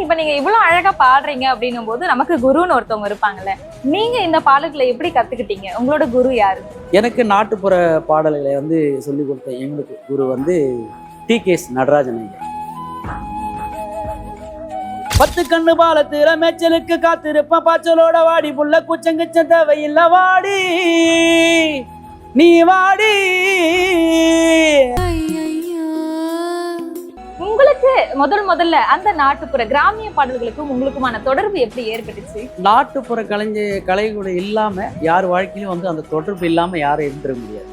இப்ப நீங்க இவ்வளவு அழகா பாடுறீங்க அப்படின்னும் போது நமக்கு குருன்னு ஒருத்தவங்க இருப்பாங்கல்ல, நீங்க இந்த பாடல்களை எப்படி கத்துக்கிட்டீங்க? உங்களோட குரு யாரு? எனக்கு நாட்டுப்புற பாடல்களை சொல்லிக் கொடுத்த எங்களுக்கு குரு டி.கே.எஸ். நடராஜன் ஐயா. 10 கண்ணு பாலத்துல மேய்ச்சலுக்கு காத்திருப்பேன், பாய்ச்சலோட வாடி புள்ள குச்சங்குச்சம் தேவையில்ல வாடி நீ வாடி. உங்களுக்கு முதல்ல அந்த நாட்டுப்புற கிராமிய பாடல்களுக்கும் உங்களுக்குமான தொடர்பு எப்படி ஏற்பட்டுச்சு? நாட்டுப்புற கலைகள் இல்லாம யார் வாழ்க்கையிலும் அந்த தொடர்பு இல்லாம யாரும் இருந்துட முடியாது.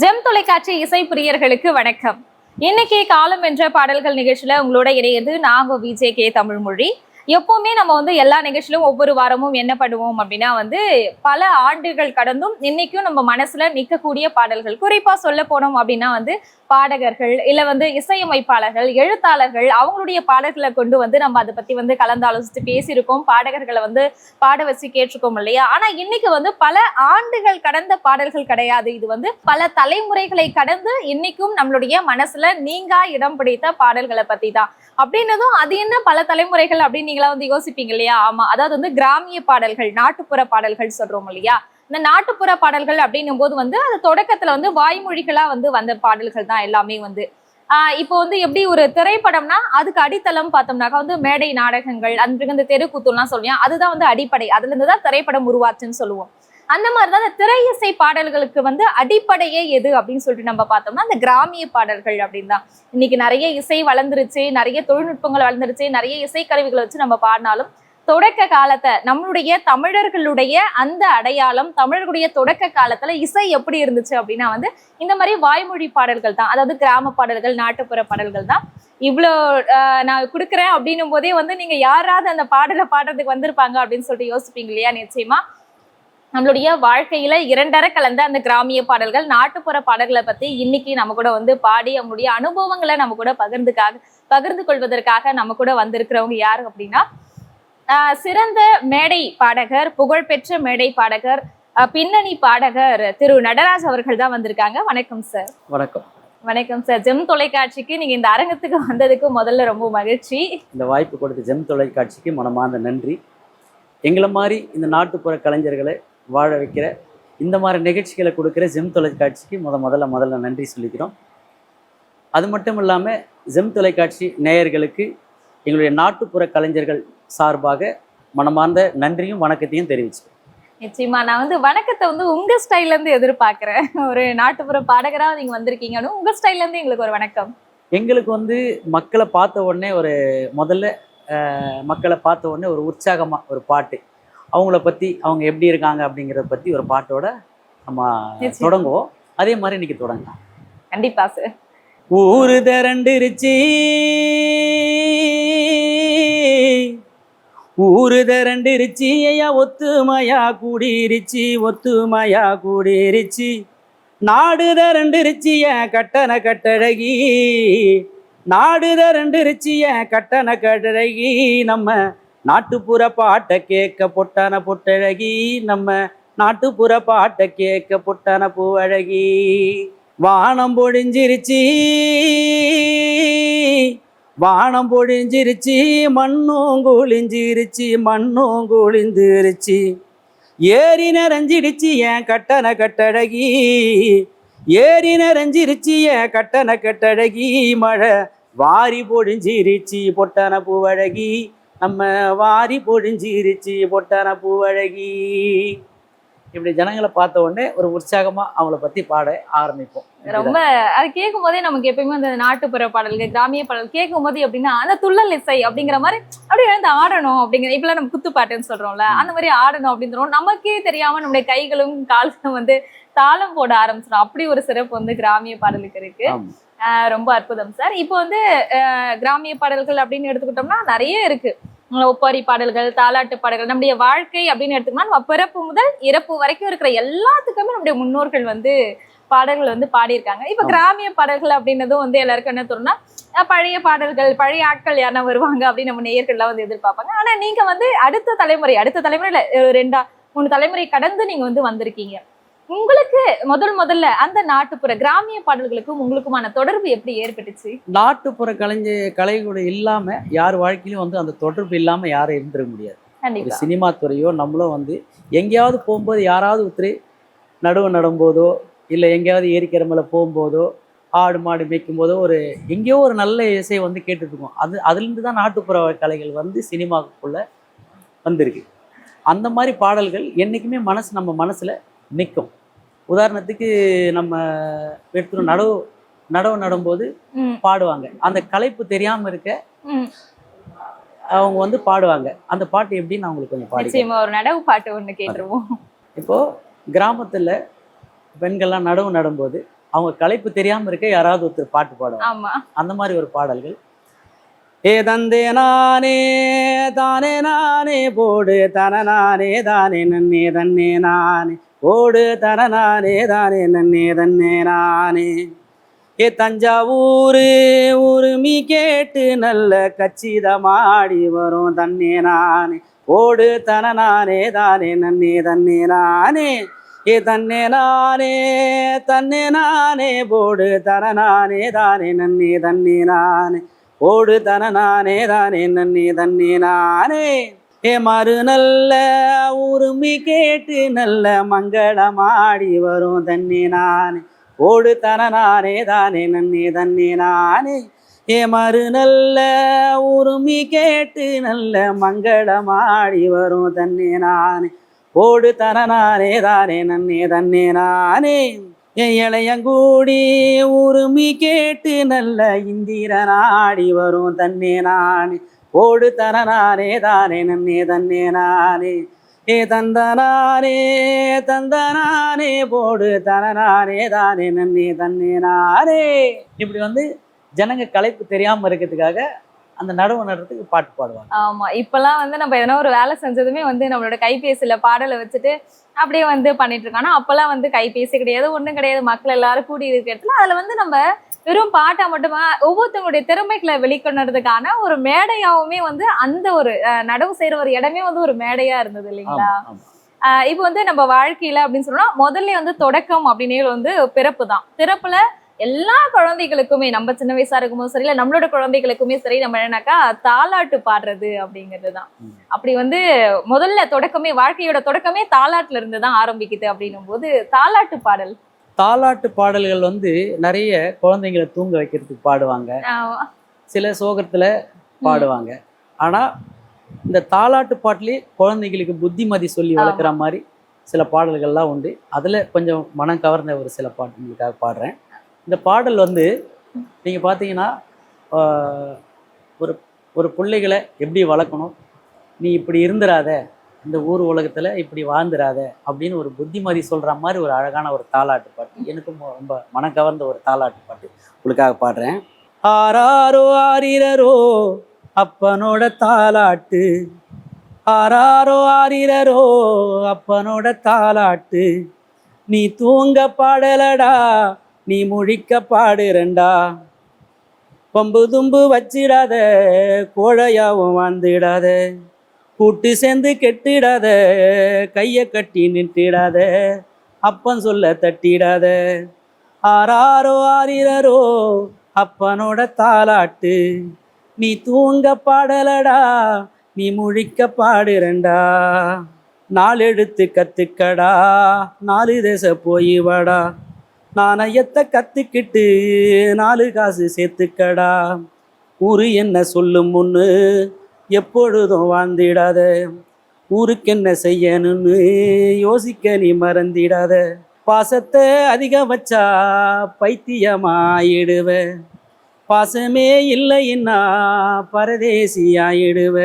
ஜெம் தொலைக்காட்சி இசை பிரியர்களுக்கு வணக்கம். இன்னைக்கு காலம் என்ற பாடல்கள் நிகழ்ச்சியில உங்களோட இணையது நாங்க விஜே தமிழ்மொழி. எப்பவுமே நம்ம எல்லா நிகழ்ச்சியிலும் ஒவ்வொரு வாரமும் என்ன பண்ணுவோம் அப்படின்னா பல ஆண்டுகள் கடந்தும் இன்னைக்கும் நம்ம மனசுல நிற்கக்கூடிய பாடல்கள், குறிப்பா சொல்ல போனோம் அப்படின்னா பாடகர்கள் இல்ல இசையமைப்பாளர்கள், எழுத்தாளர்கள் அவங்களுடைய பாடல்களை கொண்டு நம்ம அதை பத்தி கலந்தாலோசித்து பேசியிருக்கோம். பாடகர்களை பாட வச்சு கேட்டிருக்கோம் இல்லையா? ஆனா இன்னைக்கு பல ஆண்டுகள் கடந்த பாடல்கள் கிடையாது. இது பல தலைமுறைகளை கடந்து இன்னைக்கும் நம்மளுடைய மனசுல நீங்கா இடம் பிடித்த பாடல்களை பத்தி தான். அப்படின்னதும் அது என்ன பல தலைமுறைகள் அப்படின்னு நீங்களா யோசிப்பீங்க இல்லையா? ஆமா, அதாவது கிராமிய பாடல்கள், நாட்டுப்புற பாடல்கள் சொல்றோம் இல்லையா? இந்த நாட்டுப்புற பாடல்கள் அப்படின்னும் போது அது தொடக்கத்துல வாய்மொழிகளா வந்த பாடல்கள் தான் எல்லாமே. இப்போ எப்படி ஒரு திரைப்படம்னா அதுக்கு அடித்தளம் பார்த்தோம்னாக்கா மேடை நாடகங்கள், அந்த தெருக்கூத்துலாம் சொல்லுவோம். அதுதான் அடிப்படை. அதுல இருந்துதான் திரைப்படம் உருவாச்சுன்னு சொல்லுவோம். அந்த மாதிரிதான் இந்த திரை இசை பாடல்களுக்கு அடிப்படையே எது அப்படின்னு சொல்லிட்டு நம்ம பார்த்தோம்னா அந்த கிராமிய பாடல்கள் அப்படின்னு தான். இன்னைக்கு நிறைய இசை வளர்ந்துருச்சு, நிறைய தொழில்நுட்பங்கள் வளர்ந்துருச்சு, நிறைய இசைக்கருவிகளை வச்சு நம்ம பாடினாலும் தொடக்க காலத்தை நம்மளுடைய தமிழர்களுடைய அந்த அடையாளம், தமிழர்களுடைய தொடக்க காலத்துல இசை எப்படி இருந்துச்சு அப்படின்னா இந்த மாதிரி வாய்மொழி பாடல்கள் தான். அதாவது கிராம பாடல்கள், நாட்டுப்புற பாடல்கள் தான். இவ்வளோ நான் கொடுக்குறேன் அப்படின்னும் போதே நீங்க யாராவது அந்த பாடலை பாடுறதுக்கு வந்திருப்பாங்க அப்படின்னு சொல்லிட்டு யோசிப்பீங்க இல்லையா? நிச்சயமா நம்மளுடைய வாழ்க்கையில இரண்டரை கலந்த அந்த கிராமிய பாடல்கள், நாட்டுப்புற பாடல்களை பத்தி இன்னைக்கு நம்ம கூட பாடி அவங்களுடைய அனுபவங்களை நம்ம கூட பகிர்ந்து கொள்வதற்காக நம்ம கூட வந்திருக்கிறவங்க யாரு அப்படின்னா சிறந்த மேடை பாடகர், புகழ்பெற்ற மேடை பாடகர், பின்னணி பாடகர் திரு நடராஜ் அவர்கள் தான் வந்திருக்காங்க. வணக்கம் சார். வணக்கம். வணக்கம் சார். ஜெம் தொலைக்காட்சிக்கு நீங்க இந்த அரங்கத்துக்கு வந்ததுக்கு முதல்ல ரொம்ப மகிழ்ச்சி. இந்த வாய்ப்பு கொடுத்த ஜெம் தொலைக்காட்சிக்கு மனமார்ந்த நன்றி. எங்களை மாதிரி இந்த நாட்டுப்புற கலைஞர்களை வாழ வைக்கிற இந்த மாதிரி நிகழ்ச்சிகளை கொடுக்குற ஜெம் தொலைக்காட்சிக்கு முதல்ல நன்றி சொல்லிக்கிறோம். அது மட்டும் இல்லாமல் ஜெம் தொலைக்காட்சி நேயர்களுக்கு எங்களுடைய நாட்டுப்புற கலைஞர்கள் சார்பாக மனமார்ந்த நன்றியும் வணக்கத்தையும் தெரிவிச்சுக்கிறேன். நிச்சயமா நான் வணக்கத்தை உங்க ஸ்டைல்ல இருந்து எதிர்பார்க்கிறேன். ஒரு நாட்டுப்புற பாடகராக நீங்க வந்திருக்கீங்கன்னு உங்க ஸ்டைல்ல இருந்து எங்களுக்கு ஒரு வணக்கம். எங்களுக்கு மக்களை பார்த்த உடனே மக்களை பார்த்த உடனே ஒரு உற்சாகமா ஒரு பாட்டு, அவங்கள பத்தி அவங்க எப்படி இருக்காங்க அப்படிங்கிறத பத்தி ஒரு பாட்டோட நம்ம தொடங்குவோம். அதே மாதிரி இன்னைக்கு தொடங்கலாம். கண்டிப்பா சார். ஊரு திரண்டிருச்சி, ஊரு திரண்டிருச்சி, ஐயா ஒத்துமையா கூடிருச்சி, நாடு திரண்டிருச்சி என் கட்டண கட்டழகி, நாடு திரண்டிருச்சி என் கட்டண கட்டழகி, நம்ம நாட்டுப்புற பாட்டை கேட்க பொட்டான பொட்டழகி, நம்ம நாட்டுப்புற பாட்டை கேட்க பொட்டான பூவழகி, வானம் பொழிஞ்சிருச்சி, மண்ணும் குளிஞ்சிருச்சி, ஏரி நிறைஞ்சிடுச்சி என் கட்டண கட்டழகி, ஏரி நிறைஞ்சிருச்சி என் கட்டண கட்டழகி, மழை வாரி பொழிஞ்சிருச்சி பொட்டான பூவழகி, நம்ம வாரி பொழிஞ்சிருச்சி பொட்டான பூவழகி. இப்படி ஜனங்களை பார்த்த உடனே ஒரு உற்சாகமா அவங்கள பத்தி பாட ஆரம்பிப்போம். ரொம்ப அது கேட்கும் போதே நமக்கு எப்பயுமே அந்த நாட்டுப்புற பாடல்கள், கிராமிய பாடல் கேட்கும் போது எப்படின்னா அந்த துள்ளல் இசை அப்படிங்கிற மாதிரி அப்படியே எழுந்து ஆடணும் அப்படிங்கிற, இப்பெல்லாம் நம்ம குத்துப்பாட்டுன்னு சொல்றோம்ல, அந்த மாதிரி ஆடணும் அப்படின்னு நமக்கே தெரியாம நம்முடைய கைகளும் கால்களும் தாளம் போட ஆரம்பிச்சிடும். அப்படி ஒரு சிறப்பு கிராமிய பாடலுக்கு இருக்கு. ரொம்ப அற்புதம் சார். இப்போ கிராமிய பாடல்கள் அப்படின்னு எடுத்துக்கிட்டோம்னா நிறைய இருக்கு. ஒப்பாரி பாடல்கள், தாலாட்டு பாடல்கள், நம்முடைய வாழ்க்கை அப்படின்னு எடுத்துக்கோம்னா நம்ம பிறப்பு முதல் இறப்பு வரைக்கும் இருக்கிற எல்லாத்துக்குமே நம்முடைய முன்னோர்கள் வந்து பாடல்கள் வந்து பாடியிருக்காங்க. இப்ப ஆமா. கிராமிய பாடல்கள் அப்படின்னதும் வந்து எல்லாருக்கும் என்ன தோணும்னா பழைய பாடல்கள், பழைய ஆட்கள் யாரா வருவாங்க அப்படின்னு நம்ம நேயர்கள்லாம் வந்து எதிர்பார்ப்பாங்க. ஆனா நீங்க வந்து அடுத்த தலைமுறையில 2 3 தலைமுறை கடந்து நீங்க வந்து வந்திருக்கீங்க. உங்களுக்கு முதல்ல அந்த நாட்டுப்புற கிராமிய பாடல்களுக்கும் உங்களுக்குமான தொடர்பு எப்படி ஏற்பட்டுச்சு? நாட்டுப்புற கலைகள் இல்லாம யார் வாழ்க்கையிலும் வந்து அந்த தொடர்பு இல்லாம யாரும் இருந்திருக்க முடியாது. ஒரு கண்டிப்பா. சினிமா துறையோ நம்மளும் வந்து எங்கேயாவது போகும்போது யாராவது ஒருத்தர் நடுவு நடும்போதோ இல்லை எங்கேயாவது ஏரிக்கரை மேலே போகும்போதோ ஆடு மாடு மேய்க்கும் போதோ எங்கேயோ ஒரு நல்ல இசை வந்து கேட்டுட்டு இருக்கோம். அதுலேருந்து தான் நாட்டுப்புற கலைகள் வந்து சினிமாவுக்குள்ள வந்திருக்கு. அந்த மாதிரி பாடல்கள் என்றைக்குமே நம்ம மனசுல நிற்கும். உதாரணத்துக்கு நம்ம எடுத்துரும் நடவு நடும்போது ம், பாடுவாங்க. அந்த களைப்பு தெரியாம இருக்க ம். அவங்க வந்து பாடுவாங்க. அந்த பாட்டு எப்படின்னு நான் உங்களுக்கு கொஞ்சம் பாடி நிச்சயமா ஒரு நடவு பாட்டு ஒண்ணு கேட்டுருவோம். இப்போ கிராமத்துல பெண்கள்லாம் நடவு நடும்போது அவங்க களைப்பு தெரியாம இருக்க யாராவது ஒருத்தர் பாட்டு பாடுவாங்க. ஆமா. அந்த மாதிரி ஒரு பாடல்கள். ஏ தந்தே நானே தானே நானே போடு தன நானே தானே நன்னே தன்னே நானே போடு தன நானே தானே நன்னே தன்னே நானே. ஏ தஞ்சாவூரு உரிமை கேட்டு நல்ல கச்சிதமாடி வரும் தன்னே நானே போடு தன நானே தானே நன்னே தன்னே நானே. ஏ தன்னே நானே போடு தன நானே தானே நன்னே தன்னே நானே போடு தன நானே தானே நன்னே தன்னே நானே. ஏ மறு நல்ல உரிமை கேட்டு நல்ல மங்களமாடி வரும் தன்னே நானே போடு தன நானே தானே நன்னே தன்னே நானே. ஏ மறு நல்ல உரிமை கேட்டு நல்ல மங்களமாடி வரும் தன்னே நானே போடு தன நானே தானே நன்னே தன்னே நானே. என் இளையங்கூடி உரிமை கேட்டு நல்ல இந்திரனாடி வரும் தன்னே நானே போடு தன நானே தானே நன்னே தன்னே நானே. ஏ தந்தனானே போடு தனநானே தானே நன்னே தன்னே நானே. இப்படி வந்து ஜனங்க களைப்பு தெரியாம இருக்கிறதுக்காக அந்த நடவு நடுறதுக்கு பாட்டு பாடுவாங்க. ஆமா. இப்பல்லாம் வந்து நம்ம எதனா ஒரு வேலை செஞ்சதுமே வந்து நம்மளோட கைபேசியில பாடலை வச்சுட்டு அப்படியே வந்து பண்ணிட்டு இருக்கோம். ஆனா அப்பெல்லாம் வந்து கைபேசி கிடையாது, ஒண்ணும் கிடையாது. மக்கள் எல்லாரும் கூடி இருக்கிற இடத்துல அதுல வந்து நம்ம வெறும் பாட்டா மட்டுமா ஒவ்வொருத்தவங்களுடைய திறமைகளை வெளிக்கொணர்றதுக்கான ஒரு மேடையாவுமே வந்து அந்த ஒரு நடவு செய்யற ஒரு இடமே வந்து ஒரு மேடையா இருந்தது ஆமா இல்லைங்களா? ஆமா இப்போ வந்து நம்ம வாழ்க்கையில அப்படின்னு சொன்னா முதல்ல வந்து தொடக்கம் அப்படின்னே வந்து பிறப்பு தான். பிறப்புல எல்லா குழந்தைகளுக்குமே நம்ம சின்ன வயசா இருக்கும்போது சரி, இல்ல நம்மளோட குழந்தைகளுக்குமே சரி, நம்ம என்னன்னாக்கா தாலாட்டு பாடுறது அப்படிங்கிறது தான். ம். அப்படி வந்து முதல்ல தொடக்கமே வாழ்க்கையோட தொடக்கமே தாலாட்டுல இருந்து தான் ஆரம்பிக்குது அப்படின்னும் போது தாலாட்டு பாடல். தாலாட்டு பாடல்கள் வந்து நிறைய குழந்தைங்களை தூங்க வைக்கிறதுக்கு பாடுவாங்க. ஆமா. சில சோகத்துல ம். பாடுவாங்க. ஆனா இந்த தாலாட்டு பாட்டிலே குழந்தைகளுக்கு புத்திமதி சொல்லி வளர்க்குற ஆமா. மாதிரி சில பாடல்கள்லாம் உண்டு. அதுல கொஞ்சம் மனம் கவர்ந்த ஒரு சில பாட்டு உங்களுக்காக பாடுறேன். இந்த பாடல் வந்து நீங்க பார்த்தீங்கன்னா ஆஹ், ஒரு ஒரு பிள்ளைகளை எப்படி வளர்க்கணும், நீ இப்படி இருந்துராத, இந்த ஊர் உலகத்துல இப்படி வாழ்ந்துராத அப்படின்னு ஒரு புத்திமதி சொல்ற மாதிரி ஒரு அழகான ஒரு தாலாட்டு பாட்டு. எனக்கும் ரொம்ப மனம் கவர்ந்த ஒரு தாலாட்டு பாட்டு உங்களுக்காக பாடுறேன். ஆராரோ ஆரிரரோ அப்பனோட தாலாட்டு, ஆராரோ ஆரிரரோ அப்பனோட தாலாட்டு, நீ தூங்க பாடலடா நீ முழிக்க பாடுறண்டா, பம்பு தும்பு வச்சிடாத கோழையாவும் வாழ்ந்துடாத, கூட்டு சேர்ந்து கெட்டிடாத கைய கட்டி நின்றுடாத, அப்பன் சொல்ல தட்டிடாத, ஆராரோ ஆரிரரோ அப்பனோட தாலாட்டு, நீ தூங்க பாடலடா நீ முழிக்க பாடுறண்டா, நாலெழுத்து கத்துக்கடா 4 தேச போய் வாடா, நாணயத்தை கத்துக்கிட்டு 4 காசு சேர்த்துக்கடா, ஊரு என்ன சொல்லும் முன்னு எப்பொழுதும் வாழ்ந்திடாத, ஊருக்கு என்ன செய்யணும்னு யோசிக்க நீ மறந்திடாத, பாசத்தை அதிகம் வச்சா பைத்தியமாயிடுவ, பாசமே இல்லைன்னா பரதேசி ஆயிடுவ,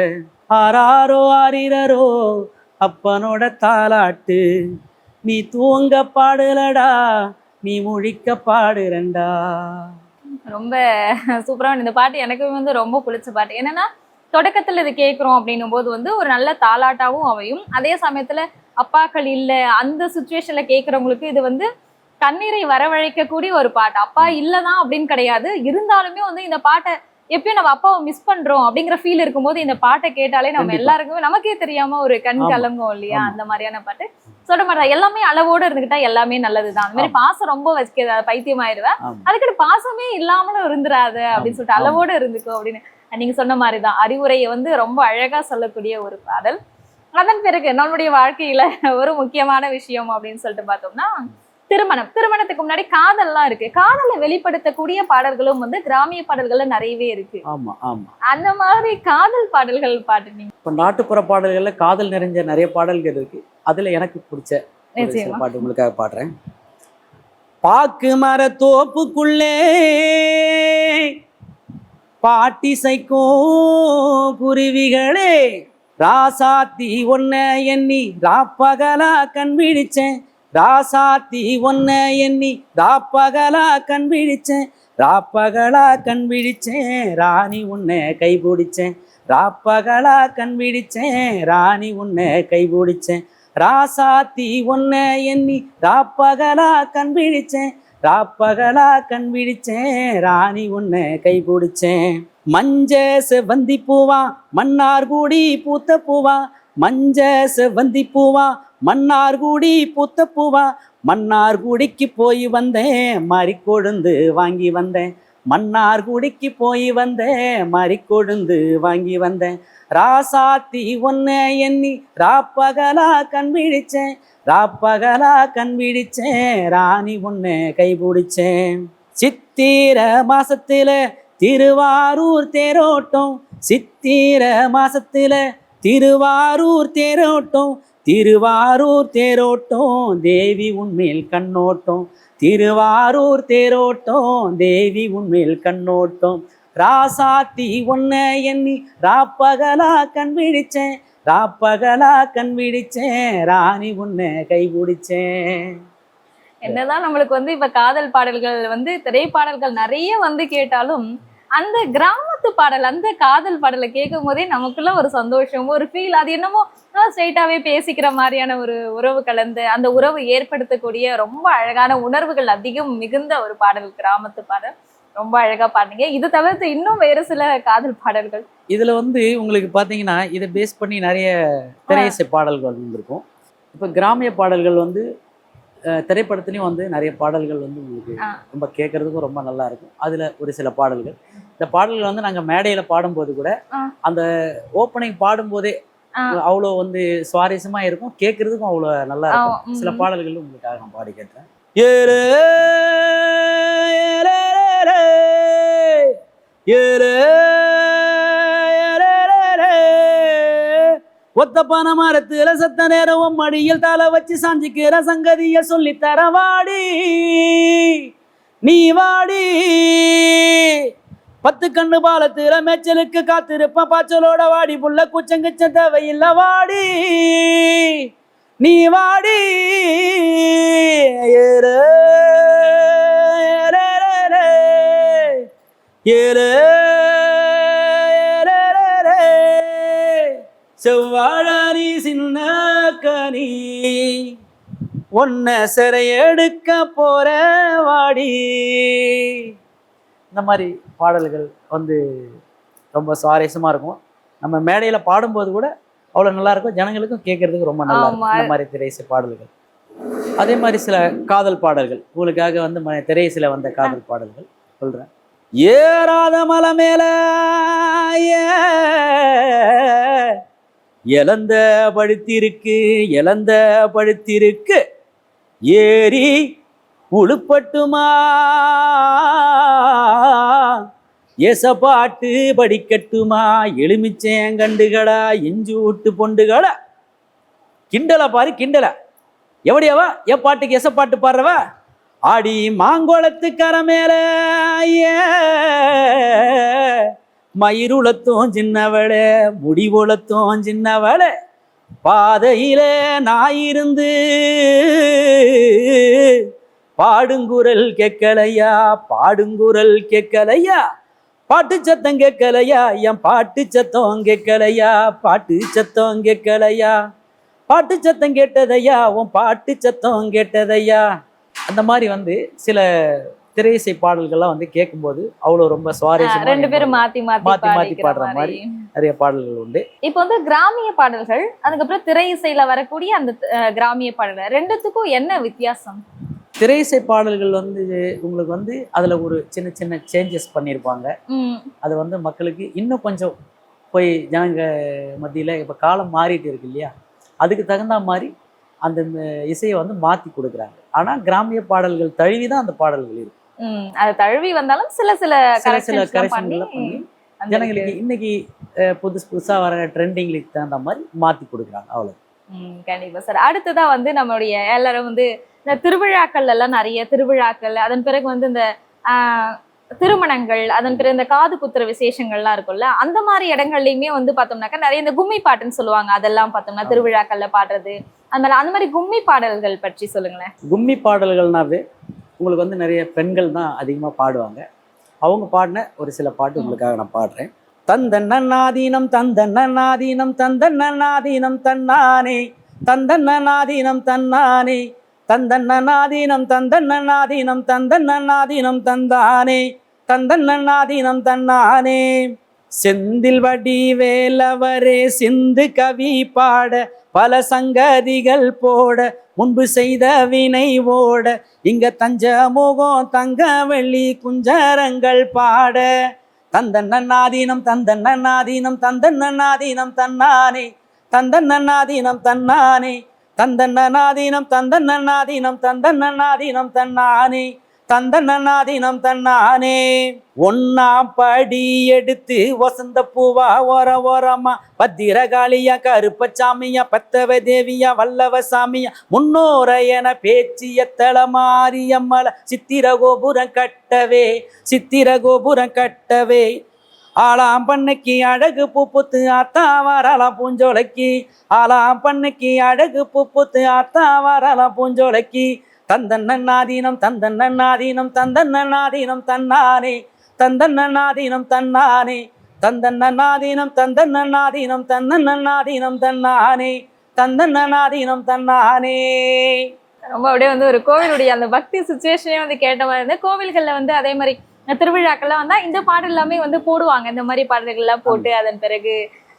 ஆராரோ ஆரிரரோ அப்பனோட தாலாட்டு, நீ தூங்க பாடுலடா நீ முழிக்க பாடுறண்டா. ரொம்ப சூப்பரா இந்த பாட்டு எனக்குமே வந்து ரொம்ப பிடிச்ச பாட்டு. என்னன்னா தொடக்கத்துல இது கேட்கிறோம் அப்படின்னும் போது வந்து ஒரு நல்ல தாலாட்டாவும் அமையும். அதே சமயத்துல அப்பாக்கள் இல்ல அந்த சுச்சுவேஷன்ல கேட்கறவங்களுக்கு இது வந்து கண்ணீரை வரவழைக்கக்கூடிய ஒரு பாட்டு. அப்பா இல்லதான் அப்படின்னு கிடையாது. இருந்தாலுமே வந்து இந்த பாட்டை எப்பயும் நம்ம அப்பாவை மிஸ் பண்றோம் அப்படிங்கிற ஃபீல் இருக்கும்போது இந்த பாட்டை கேட்டாலே நம்ம கண்டிப்பா. எல்லாருக்குமே நமக்கே தெரியாம ஒரு கண் ஆமா. கலங்கும் இல்லையா? ஆமா. அந்த மாதிரியான பாட்டு. சொல்ல மாட்டேன் எல்லாமே அளவோட இருந்துகிட்டா எல்லாமே நல்லதுதான். அந்த மாதிரி பாசம் ரொம்ப வச்சுக்க பைத்தியமாயிருவேன். ஆமா. அதுக்கு பாசமே இல்லாமலும் இருந்துராத அப்படின்னு சொல்லிட்டு ஆமா. அளவோட இருந்துக்கோ அப்படின்னு நீங்க சொன்ன மாதிரிதான் அறிவுரையை வந்து ரொம்ப அழகா சொல்லக்கூடிய ஒரு பாடல். அதன் பிறகு நம்மளுடைய வாழ்க்கையில ஒரு முக்கியமான விஷயம் அப்படின்னு சொல்லிட்டு பார்த்தோம்னா திருமணத்துக்கு முன்னாடி காதல்லாம் இருக்கு. காதலை வெளிப்படுத்தக்கூடிய பாடல்களும் வந்து கிராமிய பாடல்கள்ல நிறையவே இருக்கு. ஆமா ஆமா. அந்த மாதிரி காதல் பாடல்கள் பாடுனீங்க? இப்போ நாட்டுப்புற பாடல்கள்ல காதல் நிறைஞ்ச நிறைய பாடல்கள் இருக்கு. அதுல எனக்கு பிடிச்ச ஒரு சில நிச்சயமா. பாட்டு உங்களுக்காக பாடுறேன். பாக்கு மர தோப்புக்குள்ளே பாட்டிசைக்கும் குருவிகளே, ராசாத்தி ஒன்ன எண்ணி ராப்பகலா கண் விழிச்சேன், ராசாத்தி ஒன்ன எண்ணி ராப்பகலா கண் விழிச்சேன், ராப்பகலா கண் விழிச்சேன், ராணி உன்னை கைபிடிச்சேன், ராப்பகலா கண் விழிச்சேன், ராணி உன்னை கைபிடிச்சேன், ராசாத்தி ஒன்ன எண்ணி ராப்பகலா கண் விழிச்சேன், ராப்பகலா கண் விழிச்சேன், ராணி உன்னை கைபிடிச்சேன். மஞ்ச செவந்தி பூவா மன்னார் கூடி பூத்த பூவா, மஞ்ச செவந்தி பூவா மன்னார் கூடி பூத்த பூவா, மன்னார் குடிக்கு போய் வந்தேன் மறிக்கொழுந்து வாங்கி வந்தேன், மன்னார் குடிக்கு போய் வந்தேன் மறிக்கொழுந்து வாங்கி வந்தேன், ராசாத்தி ஒன்ன எண்ணி ராப்பகலா கண் விழிச்சேன், ராப்பகலா கண் விழிச்சேன், ராணி உன்னை கைபிடிச்சேன். சித்திர மாசத்துல திருவாரூர் தேரோட்டம், சித்திர மாசத்துல திருவாரூர் தேரோட்டம், திருவாரூர் தேரோட்டம் தேவி உன்மேல் கண்ணோட்டம், திருவாரூர் தேரோட்டம் தேவி உன்மேல் கண்ணோட்டம், ராசாத்தி ஒன்ன எண்ணி ராப்பகலா கண் விழிச்சேன், ராப்பகலா கண் விழிச்சேன், ராணி உன்னை கைபிடிச்சேன். என்னதான் நம்மளுக்கு வந்து இப்ப காதல் பாடல்கள் வந்து திரைப்பாடல்கள் நிறைய வந்து கேட்டாலும் அந்த கிராமத்து பாடல் அந்த காதல் பாடலை கேட்கும் போதே நமக்குள்ள ஒரு சந்தோஷம் ஒரு ஃபீல். அது என்னமோ ஸ்ட்ரெயிட்டாவே பேசிக்கிற மாதிரியான ஒரு உறவு கலந்து அந்த உறவு ஏற்படுத்தக்கூடிய ரொம்ப அழகான உணர்வுகள் அதிகம் மிகுந்த ஒரு பாடல் கிராமத்து பாடல். ரொம்ப அழகா பாடுனீங்க. இது தவிர்த்து இன்னும் வேறு சில காதல் பாடல்கள் இதுல வந்து உங்களுக்கு பாத்தீங்கன்னா இதை பேஸ் பண்ணி நிறைய திரையிசை பாடல்கள் வந்திருக்கும். இப்போ கிராமிய பாடல்கள் வந்து திரைப்படத்துலையும் வந்து நிறைய பாடல்கள் வந்து உங்களுக்கு ரொம்ப கேட்கறதுக்கும் ரொம்ப நல்லா இருக்கும். அதுல ஒரு சில பாடல்கள், இந்த பாடல்கள் வந்து நாங்க மேடையில பாடும்போது கூட அந்த ஓப்பனிங் பாடும்போதே அவ்வளோ வந்து சுவாரஸ்யமா இருக்கும், கேட்கறதுக்கும் அவ்வளோ நல்லா இருக்கும். சில பாடல்கள் உங்களுக்காக நான் பாடி கேட்டேன். ஏலே ஏலே ஏலே ஒத்த பன மரத்துல சத்த நேரம் மடியில் தலை வச்சு சாஞ்சிக்கிற சங்கதிய சொல்லி தரவாடி நீ வாடி, 10 கண்ணு பாலத்துல மேய்ச்சலுக்கு காத்திருப்ப பாய்ச்சலோட வாடி புள்ள குச்சங்கிச்ச தேவையில்ல வாடி நீ வாடி. ஏலே ஏலே செவ்வாழி சின்ன கனி ஒன்ன சிறையெடுக்க போற வாடி. இந்த மாதிரி பாடல்கள் வந்து ரொம்ப சுவாரஸ்யமா இருக்கும். நம்ம மேடையில பாடும்போது கூட அவ்வளோ நல்லா இருக்கும், ஜனங்களுக்கும் கேட்கறதுக்கு ரொம்ப நல்லா இருக்கும். இந்த மாதிரி திரையிசை பாடல்கள். அதே மாதிரி சில காதல் பாடல்கள் உங்களுக்காக வந்து திரையிசையில வந்த காதல் பாடல்கள் சொல்றேன். ஏறாத மலை மேல இழந்த படுத்திருக்கு, இழந்த படுத்திருக்கு, ஏறி உழுப்பட்டுமா எசப்பாட்டு படிக்கட்டுமா, எலுமிச்சேங்கண்டுகளா இஞ்சு விட்டு பொண்டுகளா, கிண்டலை பாரு கிண்டலை, எவடியாவா என் பாட்டுக்கு எசப்பாட்டு பாடுறவ, ஆடி மாங்கோளத்து கரை மேல மயிருளத்தும் சின்னவளே முடிவுளத்தும் சின்னவளே, பாதையில நாயிருந்து பாடுங்குரல் கேட்கலையா, பாடுங்குரல் கேட்கலையா, பாட்டு சத்தம் கேட்கலையா, என் பாட்டு சத்தம் கேட்கலையா, பாட்டு சத்தம் கேட்கலையா, பாட்டு சத்தம் கேட்டதையா, உன் பாட்டு சத்தம் கேட்டதையா. அந்த மாதிரி வந்து சில திரை இசை பாடல்கள்லாம் வந்து கேட்கும்போது அவ்வளோ ரொம்ப சுவாரஸ்யமா ரெண்டு பேரும் மாத்தி மாத்தி மாத்தி மாத்தி பாடிக்கிற பாடுற மாதிரி நிறைய பாடல்கள் உண்டு. இப்போ வந்து கிராமிய பாடல்கள், அதுக்கப்புறம் திரை இசையில வரக்கூடிய அந்த கிராமிய பாடல்கள் ரெண்டுத்துக்கும் என்ன வித்தியாசம்? திரை இசை பாடல்கள் வந்து உங்களுக்கு வந்து அதுல ஒரு சின்ன சின்ன சேஞ்சஸ் பண்ணியிருப்பாங்க. அது வந்து மக்களுக்கு இன்னும் கொஞ்சம் போய் ஜனங்க மத்தியில இப்ப காலம் மாறிட்டு இருக்கு இல்லையா, அதுக்கு தகுந்த மாதிரி அந்த இசையை வந்து மாத்தி கொடுக்குறாங்க. ஆனா கிராமிய பாடல்கள் தழுவிதான் அந்த பாடல்கள் இருக்கு. அது தழுவி வந்தாலும் சில சில சில சில கரெக்ஷன்ஸ் பண்ணி கரெக்ஷன்களை பண்ணி ஜனங்களுக்கு இன்னைக்கு புதுசா வர ட்ரெண்டிங்களுக்கு தகுந்த மாதிரி மாத்தி கொடுக்குறாங்க. அவ்வளவு. கண்டிப்பா சார். அடுத்ததா வந்து நம்மளுடைய எல்லாரும் வந்து இந்த திருவிழாக்கள் எல்லாம் நிறைய திருவிழாக்கள், அதன் பிறகு வந்து இந்த திருமணங்கள், அதன் பிறகு இந்த காது குத்துற விசேஷங்கள்லாம் இருக்கும்ல, அந்த மாதிரி இடங்கள்லயுமே வந்து பார்த்தோம்னாக்கா நிறைய இந்த கும்மி பாட்டுன்னு சொல்லுவாங்க. அதெல்லாம் பார்த்தோம்னா திருவிழாக்கள்ல பாடுறது, அந்த மாதிரி கும்மி பாடல்கள் பற்றி சொல்லுங்களேன். கும்மி பாடல்கள்னாவே உங்களுக்கு வந்து நிறைய பெண்கள் தான் அதிகமா பாடுவாங்க. அவங்க பாடின ஒரு சில பாட்டு உங்களுக்காக நான் பாடுறேன். தந்தன்னாதீனம் தந்தன்னாதீனம் தந்தன்னாதீனம் தன்னானே, தந்தன்னாதீனம் தன்னானே, தந்தன்னாதீனம் தந்தன்னாதீனம் தந்தன்னாதீனம் தந்தானே, தந்தன்னாதீனம் தன்னானே. செந்தில் வடி வேலவரே சிந்து கவி பாட, பல சங்கதிகள் போட, முன்பு செய்த வினை ஓட, இங்க தஞ்ச மோகம் தங்க வெள்ளி குஞ்சரங்கள் பாட. தந்தன்னாதீனம் தந்தன்னாதீனம் தந்தன்னாதீனம் தன்னானே, தந்தன்னாதீனம் தன்னானே, தந்தன்னாதீனம் தந்தன்னாதீனம் தந்தன்னாதீனம் தன்னானே, தந்தன்னாதீனம் தன்னானே. ஒன்னாம் படி எடுத்து வசந்த பூவா ஓர ஓரமா, பத்திரகாளியா கருப்பசாமியா பத்தவ தேவியா வல்லவ சாமியா முன்னோர என பேச்சிய தளமாரியம்மல சித்திர கோபுரம் கட்டவே, சித்திர கோபுரம் கட்டவே. ஆளாம் பண்ணைக்கு அழகு பூப்புத்து ஆத்தா வரலாம் பூஞ்சோலைக்கு, ஆளாம் பண்ணைக்கு அழகு பூப்புத்து ஆத்தா வரலாம் பூஞ்சோலைக்கு. தந்தன்னாதீனம் தந்தன்னாதீனம் தந்தன்னாதீனம் தன்னானே, தந்தன்னாதீனம் தன்னானே, தந்தன்னாதீனம் தந்தன்னாதீனம் தந்தன்னாதீனம் தன்னானே, தந்தன்னாதீனம் தன்னானே. ரொம்ப அப்படியே வந்து ஒரு கோவிலுடைய அந்த பக்தி சுச்சுவேஷனே வந்து கேட்ட மாதிரி இருந்து, கோவில்கள்ல வந்து அதே மாதிரி திருவிழாக்கள்லாம் வந்தா இந்த பாடல் எல்லாமே வந்து போடுவாங்க. இந்த மாதிரி பாடல்கள் எல்லாம் போட்டு அதன் பிறகு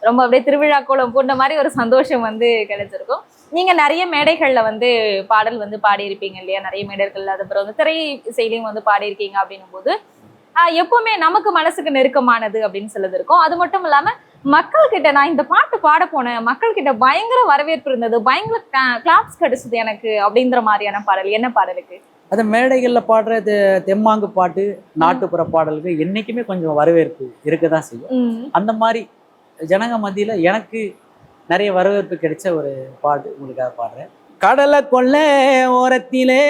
ரொம்ப அப்படியே திருவிழா கோலம் போட்ட மாதிரி ஒரு சந்தோஷம் வந்து கிடைச்சிருக்கும். நீங்க நிறைய மேடைகள்ல வந்து பாடல் வந்து பாடியிருப்பீங்க இல்லையா, நிறைய மேடைகள்ல, அதுக்கப்புறம் வந்து திரை இசையிலையும் வந்து பாடியிருக்கீங்க அப்படின்னும் போது எப்பவுமே நமக்கு மனசுக்கு நெருக்கமானது அப்படின்னு சொல்லுது இருக்கும். அது மட்டும் இல்லாம மக்கள் கிட்ட நான் இந்த பாட்டு பாட போனேன், மக்கள் கிட்ட பயங்கர வரவேற்பு இருந்தது, பயங்கர கிளாப்ஸ் கிடைச்சது எனக்கு அப்படின்ற மாதிரியான பாடல் என்ன பாடலுக்கு? அது மேடைகளில் பாடுற தெம்மாங்கு பாட்டு, நாட்டுப்புற பாடல்கள் என்னைக்குமே கொஞ்சம் வரவேற்பு இருக்கதான் செய்யும். அந்த மாதிரி ஜனங்க மத்தியில எனக்கு நிறைய வரவேற்பு கிடைச்ச ஒரு பாட்டு உங்களுக்காக பாடுறேன். கடலை கொள்ள ஓரத்திலே,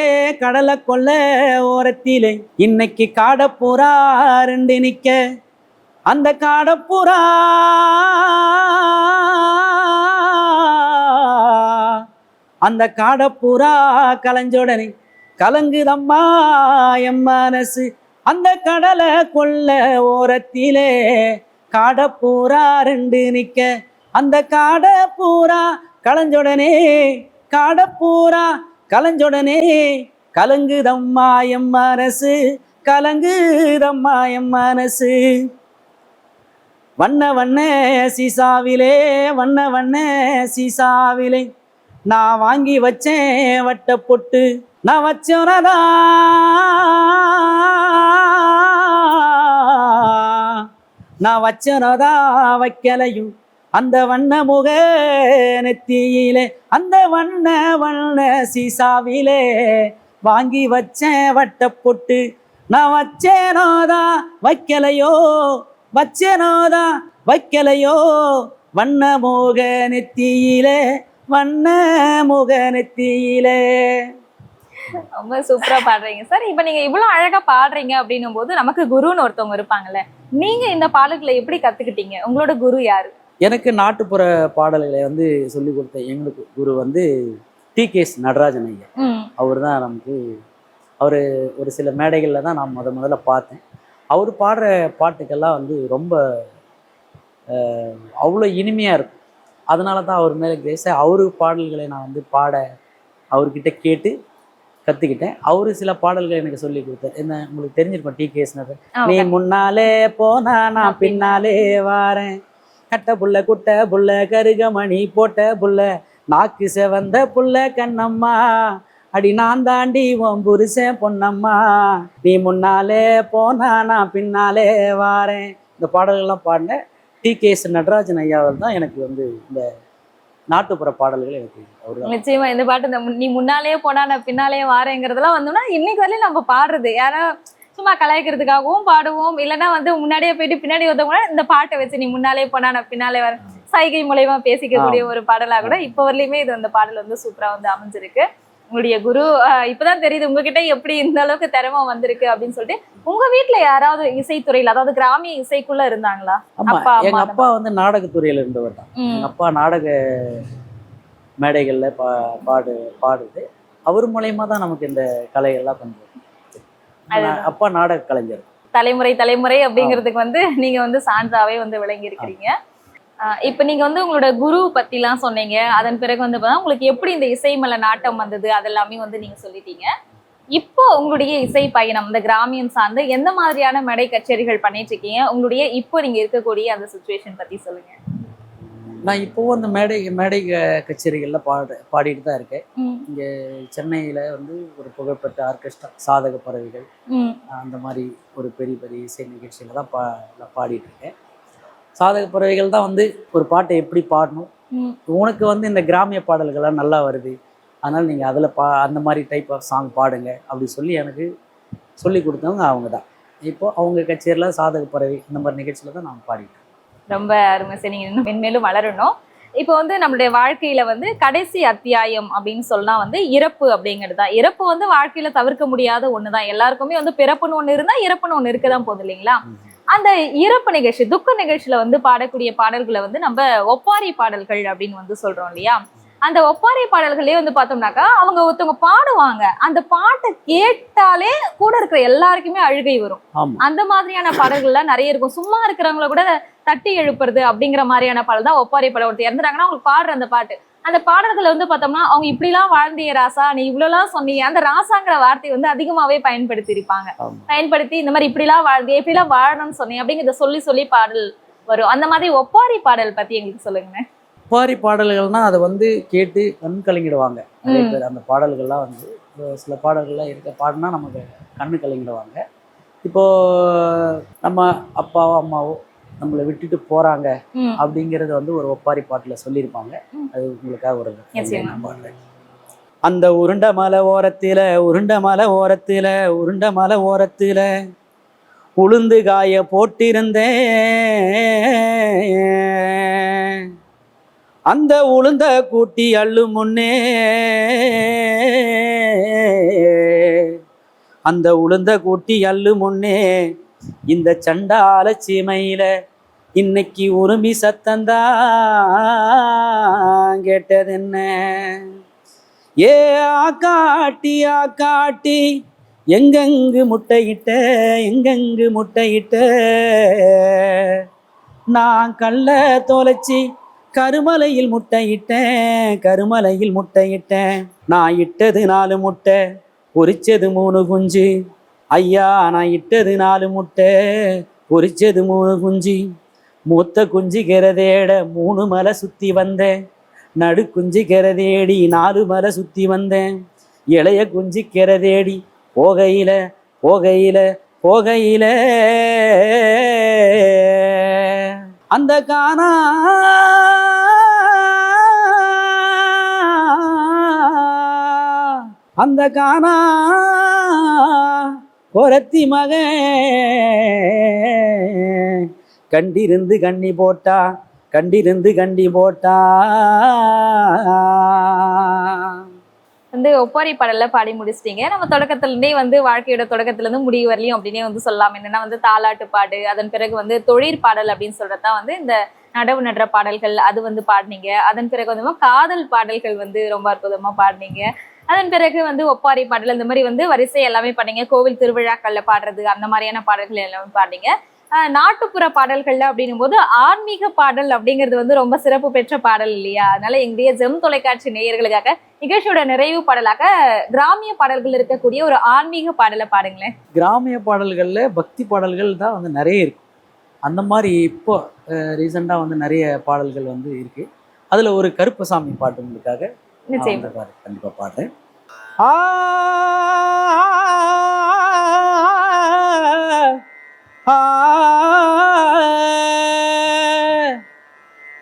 கடலை கொள்ள ஓரத்திலே, இன்னைக்கு காடப்புறா ரெண்டு நிக்க, அந்த காடப்புறா அந்த காடப்புறா கலைஞ்சோடனே கலங்குதம்மா என் மனசு, அந்த கடலை கொள்ள ஓரத்திலே காடப்பூரா ரெண்டு நிக்க, அந்த காடப்பூரா கலைஞ்சொடனே, காடப்பூரா கலைஞ்சொடனே கலங்குதம்மா என் மனசு, கலங்குதம்மா என் மனசு. வண்ண வண்ண சீசாவிலே, வண்ண வண்ண சீசாவிலே, நான் வாங்கி வச்சேன் வட்ட பொட்டு, நான் வச்சோனதா நான் வச்சனதா வைக்கலையும், அந்த வண்ண முக நெத்தியிலே, அந்த வண்ண வண்ண சீசாவிலே வாங்கி வச்சேன் வட்ட பொட்டு, நான் வச்சேனோதா வைக்கலையோ, வச்சேனோதா வைக்கலையோ, வண்ண முக நெத்தியிலே, வண்ண முக நெத்தியிலே. ரொம்ப சூப்பரா பாடுறீங்க சார். இப்ப நீங்க இவ்வளவு அழகா பாடுறீங்க அப்படின்னும் போது நமக்கு குருன்னு ஒருத்தவங்க இருப்பாங்கல்ல, நீங்க இந்த பாடல்களை எப்படி கத்துக்கிட்டீங்க? உங்களோட குரு யாரு? எனக்கு நாட்டுப்புற பாடல்களை வந்து சொல்லி கொடுத்த எங்களுக்கு குரு வந்து டி.கே.எஸ். நடராஜன் ஐயா. அவர் தான் நமக்கு, அவர் ஒரு சில மேடைகளில் தான் நான் முதல்ல பார்த்தேன். அவர் பாடுற பாட்டுக்கெல்லாம் வந்து ரொம்ப அவ்வளோ இனிமையாக இருக்கும். அதனால தான் அவர் மேலே கிரேஸை அவரு பாடல்களை நான் வந்து பாட அவர்கிட்ட கேட்டு கற்றுக்கிட்டேன். அவரு சில பாடல்கள் எனக்கு சொல்லி கொடுத்தாரு. என்ன உங்களுக்கு தெரிஞ்சிருக்கும் டி.கே.எஸ். நீ முன்னாலே போனா நான் பின்னாலே வாரேன், கட்ட புள்ள குட்ட புள்ள கருகமணி போட்ட புள்ள நாக்கு செவந்த புள்ள கண்ணம்மா, அடி நான் தாண்டி உன் புருஷன் பொன்னம்மா, நீ முன்னாலே போனா நான் பின்னாலே வாரேன். இந்த பாடல்கள்லாம் பாடின டி.கே.எஸ். நடராஜன் ஐயாவில் தான் எனக்கு வந்து இந்த நாட்டுப்புற பாடல்கள் எனக்கு அவர் நிச்சயமா இந்த பாட்டு இந்த நீ முன்னாலேயே போனா நான் பின்னாலேயே வாரேங்கிறதெல்லாம் வந்தோம்னா இன்னைக்கு வரையிலும் நம்ம பாடுறது யாரா சும்மா கலாய்க்கிறதுக்காகவும் பாடுவோம், இல்லைன்னா வந்து முன்னாடியே போயிட்டு பின்னாடி வந்தவங்க இந்த பாட்டை வச்சு நீ முன்னாலே போனா நான் பின்னாலே வரேன் சைகை மூலயமா பேசிக்கக்கூடிய ஒரு பாடலா கூட இப்போ வரலையுமே இது அந்த பாடல் வந்து சூப்பரா வந்து அமைஞ்சிருக்கு. உங்களுடைய குரு இப்பதான் தெரியுது உங்ககிட்ட எப்படி இந்த அளவுக்கு திறமை வந்திருக்கு அப்படின்னு சொல்லிட்டு. உங்க வீட்டுல யாராவது இசைத்துறையில அதாவது கிராமிய இசைக்குள்ள இருந்தாங்களா? ஆமா, அப்பா, எங்க அம்மா அப்பா வந்து நாடகத்துறையில இருந்தவர் தான். எங்க அப்பா நாடக மேடைகள்ல பாடுது. அவர் மூலயமா தான் நமக்கு இந்த கலைகள்லாம் கொஞ்சம். அப்பா நாடக கலைஞர். தலைமுறை அப்படிங்கிறதுக்கு வந்து நீங்க வந்து சான்றாவே வந்து விளங்கி இருக்கிறீங்க. இப்ப நீங்க வந்து உங்களோட குரு பத்தி எல்லாம் சொன்னீங்க. அதன் பிறகு வந்து உங்களுக்கு எப்படி இந்த இசை மேல நாட்டம் வந்தது அதெல்லாமே வந்து நீங்க சொல்லிட்டீங்க. இப்போ உங்களுடைய இசை பயணம் இந்த கிராமியம் சார்ந்து எந்த மாதிரியான மேடை கச்சேரிகள் பண்ணிட்டு இருக்கீங்க? உங்களுடைய இப்போ நீங்க இருக்கக்கூடிய அந்த சிச்சுவேஷன் பத்தி சொல்லுங்க. நான் இப்போவும் அந்த மேடை கச்சேரிகள்ல பாடிட்டு தான் இருக்கேன். இங்க சென்னையில வந்து ஒரு புகழ்பெற்ற ஆர்கெஸ்ட்ரா சாதக பறவைகள் அந்த மாதிரி ஒரு பெரிய பெரிய இசை நிகழ்ச்சியில தான் பாடிட்டு இருக்கேன். சாதக பறவைகள் தான் வந்து ஒரு பாட்டை எப்படி பாடணும், உனக்கு வந்து இந்த கிராமிய பாடல்கள்லாம் நல்லா வருது, அதனால நீங்க அதில் அந்த மாதிரி டைப் ஆஃப் சாங் பாடுங்க அப்படி சொல்லி எனக்கு சொல்லி கொடுத்தவங்க அவங்க தான். இப்போ அவங்க கச்சேரியில் சாதக பறவை இந்த மாதிரி நிகழ்ச்சியில தான் நான் பாடிட்டேன். ரொம்ப அருமை சார். நீங்க இன்னும் மென்மேலும் வளரணும். இப்போ வந்து நம்மளுடைய வாழ்க்கையில வந்து கடைசி அத்தியாயம் அப்படின்னு சொன்னா வந்து இறப்பு அப்படிங்கிறது தான். இறப்பு வந்து வாழ்க்கையில தவிர்க்க முடியாத ஒண்ணுதான். எல்லாருக்குமே வந்து பிறப்புன்னு ஒண்ணு இருந்தா இறப்புன்னு ஒண்ணு இருக்கதான் போகுது இல்லைங்களா? அந்த இறப்பு நிகழ்ச்சி துக்க நிகழ்ச்சியில வந்து பாடக்கூடிய பாடல்களை வந்து நம்ம ஒப்பாரி பாடல்கள் அப்படின்னு வந்து சொல்றோம் இல்லையா? அந்த ஒப்பாரி பாடல்களே வந்து பார்த்தோம்னாக்கா அவங்க ஒருத்தவங்க பாடுவாங்க, அந்த பாட்டை கேட்டாலே கூட இருக்கிற எல்லாருக்குமே அழுகை வரும். அந்த மாதிரியான பாடல்கள்லாம் நிறைய இருக்கும். சும்மா இருக்கிறவங்கள கூட தட்டி எழுப்புறது அப்படிங்கிற மாதிரியான பாடல் தான் ஒப்பாரி பாடல். ஒருத்தர் இறந்துட்டாங்கன்னா அவங்களுக்கு பாடுற அந்த பாட்டு, அந்த பாடல்களை வந்து பார்த்தோம்னா அவங்க இப்படிலாம் வாழ்ந்திய ராசா, நீ இவ்வளவுலாம் சொன்னீங்க, அந்த ராசாங்கிற வார்த்தை வந்து அதிகமாவே பயன்படுத்தி இருப்பாங்க. பயன்படுத்தி இந்த மாதிரி இப்படிலாம் வாழ்ந்திய இப்படிலாம் வாழணும்னு சொன்னீங்க அப்படிங்கிறத சொல்லி சொல்லி பாடல் வரும். அந்த மாதிரி ஒப்பாரி பாடல் பத்தி எங்களுக்கு சொல்லுங்க. ஒப்பாரி பாடல்கள்னா அதை வந்து கேட்டு கண் கலங்கிடுவாங்க நிறைய பேர். அந்த பாடல்கள்லாம் வந்து சில பாடல்கள்லாம் இருக்க பாடினா நமக்கு கண்ணு கலங்கிடுவாங்க. இப்போ நம்ம அப்பாவோ அம்மாவோ நம்மளை விட்டுட்டு போறாங்க அப்படிங்கறது வந்து ஒரு ஒப்பாரி பாட்டுல சொல்லியிருப்பாங்க. அது உங்களுக்காக ஒரு பாடுறேன். அந்த உருண்ட மலை ஓரத்துல உளுந்து காய போட்டிருந்தேன், அந்த உளுந்த கூட்டி அள்ளு முன்னே, அந்த உளுந்த கூட்டி அள்ளு முன்னே, இந்த சண்டால சீமையில இன்னைக்கு உருமி சத்தந்தான் கேட்டது என்ன? ஏ ஆக்காட்டி எங்கெங்கு முட்டையிட்ட நான் கல்ல தொலைச்சி கருமலையில் முட்டையிட்டேன், நான் இட்டது 4 முட்டை பொரிச்சது 3 குஞ்சு, ஐயா நான் இட்டது 4 முட்டை பொரிச்சது 3 குஞ்சு, மூத்த குஞ்சு கெரதேட 3 மலை சுத்தி வந்தேன், நடு குஞ்சு கெரதேடி 4 மலை சுத்தி வந்தேன், இளைய குஞ்சு கெரதேடி போகையில அந்த காணா கொரத்தி மகன் கண்டிருந்து கண்ணி போட்டா வந்து ஒப்பாரி பாடல்ல பாடி முடிச்சிட்டீங்க. நம்ம தொடக்கத்துல இருந்தே வந்து வாழ்க்கையோட தொடக்கத்துல இருந்து முடிவு வரலையும் அப்படின்னே வந்து சொல்லலாம். என்னன்னா வந்து தாலாட்டு பாடு, அதன் பிறகு வந்து தொழிற்பாடல் அப்படின்னு சொல்றதுதான் வந்து இந்த நடவு நடுற பாடல்கள் அது வந்து பாடினீங்க. அதன் பிறகு வந்து காதல் பாடல்கள் வந்து ரொம்ப அற்புதமா பாடினீங்க. அதன் பிறகு வந்து ஒப்பாரி பாடல் இந்த மாதிரி வந்து வரிசை எல்லாமே பாடுங்க. கோவில் திருவிழாக்கள்ல பாடுறது அந்த மாதிரியான பாடல்கள் எல்லாமே பாடுங்க. நாட்டுப்புற பாடல்கள்ல அப்படின்னும் போது ஆன்மீக பாடல் அப்படிங்கிறது வந்து ரொம்ப சிறப்பு பெற்ற பாடல் இல்லையா? அதனால எங்களுடைய ஜெம் தொலைக்காட்சி நேயர்களுக்காக நிகழ்ச்சியோட நிறைவு பாடலாக கிராமிய பாடல்கள் இருக்கக்கூடிய ஒரு ஆன்மீக பாடலை பாடுங்களேன். கிராமிய பாடல்கள்ல பக்தி பாடல்கள் தான் வந்து நிறைய இருக்கு. அந்த மாதிரி இப்போ ரீசெண்டாக வந்து நிறைய பாடல்கள் வந்து இருக்கு. அதுல ஒரு கருப்பசாமி பாட்டு உங்களுக்காக நிச்சயம். கண்டிப்பா பாடுறேன்.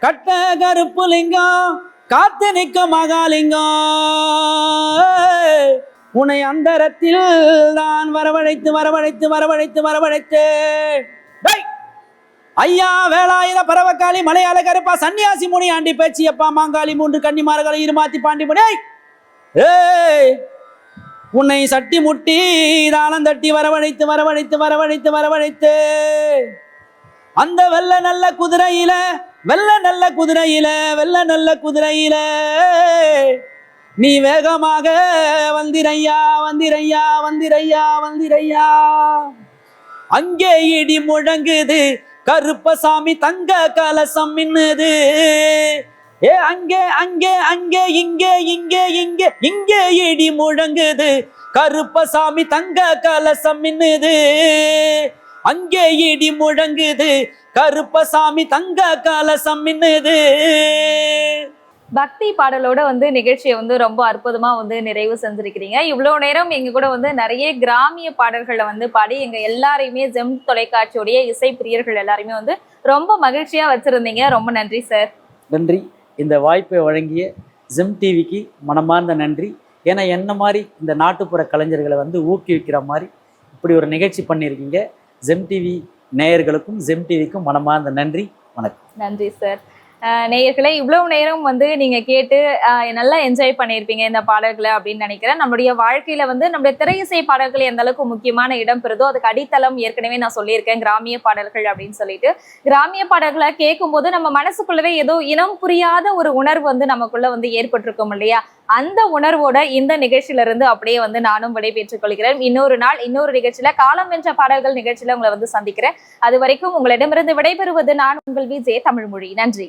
கட்ட கருப்பு லிங்கம் காத்து நிற்க மகாலிங்கம், உன்னை அந்தரத்தில் நான் வரவழைத்து வரவழைத்து வரவழைத்து வரவழைத்து ஐயா வேளாயிர பரவக்காளி மலையாள கருப்பா சன்னியாசி முனி ஆண்டி பேச்சியப்பா மாங்காளி மூன்று கன்னிமார்களை இருமாத்தி பாண்டி முனை ஏய் உன்னை சட்டி முட்டி தாளம் தட்டி வரவழைத்து வரவழைத்து வரவழைத்து வரவழைத்து அந்த வெள்ள நல்ல குதிரையில வெள்ள நல்ல குதிரையில வெள்ள நல்ல குதிரையில நீ வேகமாக வந்திரையா வந்திரையா வந்திரையா வந்திரையா. அங்கே இடி முழங்குது கருப்பசாமி தங்க கலசம் மின்னுது, ஏ அங்கே அங்கே அங்கே இங்கே இங்கே இங்கே இங்கே இடி முழங்குது கருப்பசாமி தங்க கலசம் மின்னுது, அங்கே இடி முழங்குது கருப்பசாமி தங்க கலசம் மின்னுது. பக்தி பாடலோட வந்து நிகழ்ச்சியை வந்து ரொம்ப அற்புதமா வந்து நிறைவு செஞ்சிருக்கிறீங்க. இவ்வளவு நேரம் எங்க கூட வந்து நிறைய கிராமிய பாடல்களை வந்து பாடி எங்க எல்லாரையுமே ஜெம் தொலைக்காட்சியோடைய இசை பிரியர்கள் எல்லாருமே வந்து ரொம்ப மகிழ்ச்சியா வச்சிருந்தீங்க. ரொம்ப நன்றி சார். நன்றி. இந்த வாய்ப்பை வழங்கிய ஜெம் டிவிக்கு மனமார்ந்த நன்றி. ஏன்னா என்ன மாதிரி இந்த நாட்டுப்புற கலைஞர்களை வந்து ஊக்குவிக்கிற மாதிரி இப்படி ஒரு நிகழ்ச்சி பண்ணியிருக்கீங்க. ஜெம் டிவி நேயர்களுக்கும் ஜெம் டிவிக்கும் மனமார்ந்த நன்றி. வணக்கம். நன்றி சார். நேயர்களே, இவ்வளவு நேரம் வந்து நீங்க கேட்டு நல்லா என்ஜாய் பண்ணியிருப்பீங்க இந்த பாடல்களை அப்படின்னு நினைக்கிறேன். நம்மளுடைய வாழ்க்கையில வந்து நம்மளுடைய திரையிசை பாடல்கள் எந்த அளவுக்கு முக்கியமான இடம் பெறுதோ அதுக்கு அடித்தளம் ஏற்கனவே நான் சொல்லியிருக்கேன் கிராமிய பாடல்கள் அப்படின்னு சொல்லிட்டு. கிராமிய பாடல்களை கேட்கும் போது நம்ம மனசுக்குள்ளவே ஏதோ இனம் புரியாத ஒரு உணர்வு வந்து நமக்குள்ள வந்து ஏற்பட்டிருக்கும் இல்லையா? அந்த உணர்வோட இந்த நிகழ்ச்சியில இருந்து அப்படியே வந்து நானும் விடைபெற்றுக் கொள்கிறேன். இன்னொரு நாள் இன்னொரு நிகழ்ச்சியில காலம் வென்ற பாடல்கள் நிகழ்ச்சியில உங்களை வந்து சந்திக்கிறேன். அது வரைக்கும் உங்களிடமிருந்து விடைபெறுவது நான் உங்கள் விஜே தமிழ்மொழி. நன்றி.